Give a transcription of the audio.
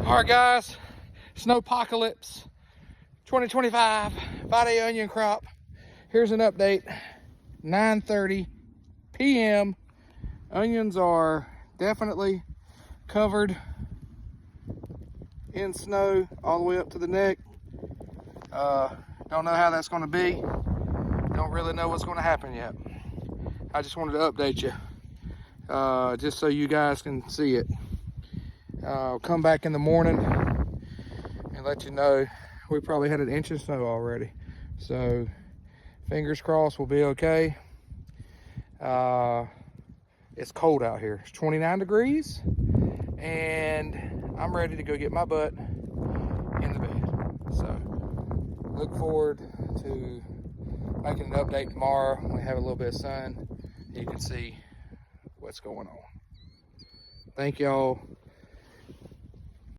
All right, guys, snowpocalypse 2025 Vidalia onion crop. Here's an update. 9:30 p.m. Onions are definitely covered in snow all the way up to the neck. Don't know how that's going to be. Don't really know what's going to happen yet. I just wanted to update you, just so you guys can see it. I'll come back in the morning and let you know. We probably had an inch of snow already, so fingers crossed we'll be okay. It's cold out here. It's 29 degrees, and I'm ready to go get my butt in the bed. So look forward to making an update tomorrow when we have a little bit of sun. You can see what's going on. Thank y'all.